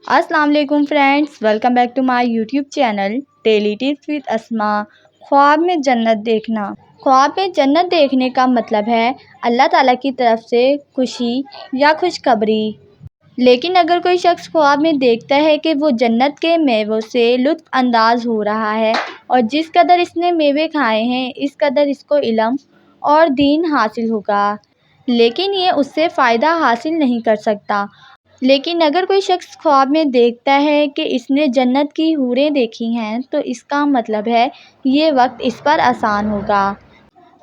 السلام علیکم friends, welcome back to my YouTube channel daily tips with Asma. خواب میں جنت دیکھنا۔ خواب میں جنت دیکھنے کا مطلب ہے اللہ تعالیٰ کی طرف سے خوشی یا خوشخبری۔ لیکن اگر کوئی شخص خواب میں دیکھتا ہے کہ وہ جنت کے میووں سے لطف انداز ہو رہا ہے اور جس قدر اس نے میوے کھائے ہیں اس قدر اس کو علم اور دین حاصل ہوگا، لیکن یہ اس سے فائدہ حاصل نہیں کر سکتا۔ لیکن اگر کوئی شخص خواب میں دیکھتا ہے کہ اس نے جنت کی حوریں دیکھی ہیں تو اس کا مطلب ہے یہ وقت اس پر آسان ہوگا۔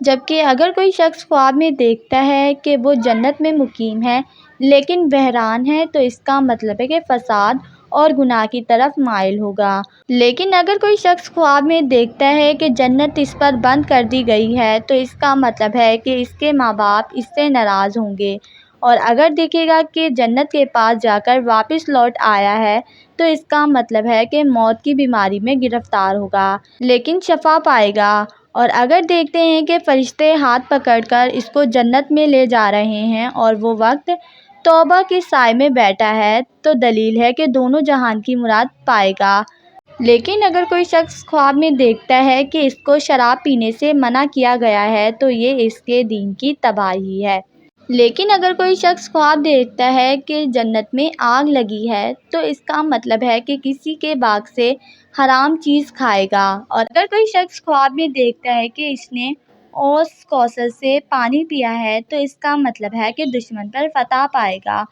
جبکہ اگر کوئی شخص خواب میں دیکھتا ہے کہ وہ جنت میں مقیم ہے لیکن بحران ہے تو اس کا مطلب ہے کہ فساد اور گناہ کی طرف مائل ہوگا۔ لیکن اگر کوئی شخص خواب میں دیکھتا ہے کہ جنت اس پر بند کر دی گئی ہے تو اس کا مطلب ہے کہ اس کے ماں باپ اس سے ناراض ہوں گے، اور اگر دیکھے گا کہ جنت کے پاس جا کر واپس لوٹ آیا ہے تو اس کا مطلب ہے کہ موت کی بیماری میں گرفتار ہوگا لیکن شفا پائے گا۔ اور اگر دیکھتے ہیں کہ فرشتے ہاتھ پکڑ کر اس کو جنت میں لے جا رہے ہیں اور وہ وقت توبہ کے سائے میں بیٹھا ہے تو دلیل ہے کہ دونوں جہان کی مراد پائے گا۔ لیکن اگر کوئی شخص خواب میں دیکھتا ہے کہ اس کو شراب پینے سے منع کیا گیا ہے تو یہ اس کے دین کی تباہی ہے۔ لیکن اگر کوئی شخص خواب دیکھتا ہے کہ جنت میں آگ لگی ہے تو اس کا مطلب ہے کہ کسی کے باغ سے حرام چیز کھائے گا۔ اور اگر کوئی شخص خواب میں دیکھتا ہے کہ اس نے اوس کوثر سے پانی پیا ہے تو اس کا مطلب ہے کہ دشمن پر فتح پائے گا۔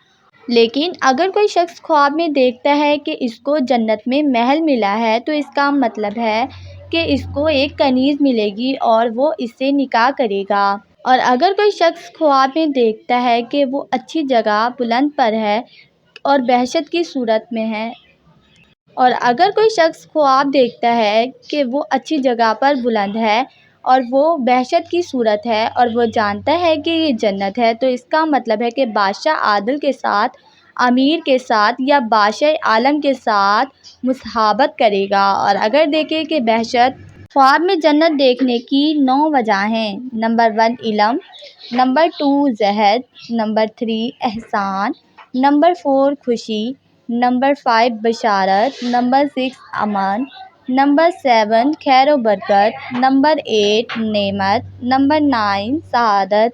لیکن اگر کوئی شخص خواب میں دیکھتا ہے کہ اس کو جنت میں محل ملا ہے تو اس کا مطلب ہے کہ اس کو ایک کنیز ملے گی اور وہ اس سے نکاح کرے گا۔ اور اگر کوئی شخص خواب میں دیکھتا ہے کہ وہ اچھی جگہ بلند پر ہے اور بہشت کی صورت میں ہے اور اگر کوئی شخص خواب دیکھتا ہے کہ وہ اچھی جگہ پر بلند ہے اور وہ بہشت کی صورت ہے اور وہ جانتا ہے کہ یہ جنت ہے تو اس کا مطلب ہے کہ بادشاہ عادل کے ساتھ، امیر کے ساتھ یا بادشاہ عالم کے ساتھ مصاحبت کرے گا۔ اور اگر دیکھے کہ بہشت۔ خواب میں جنت دیکھنے کی 9 وجہ ہیں۔ نمبر 1 علم، نمبر 2 زہد، نمبر 3 احسان، نمبر 4 خوشی، نمبر 5 بشارت، نمبر 6 امن، نمبر 7 خیر و برکت، نمبر 8 نعمت، نمبر 9 سعادت،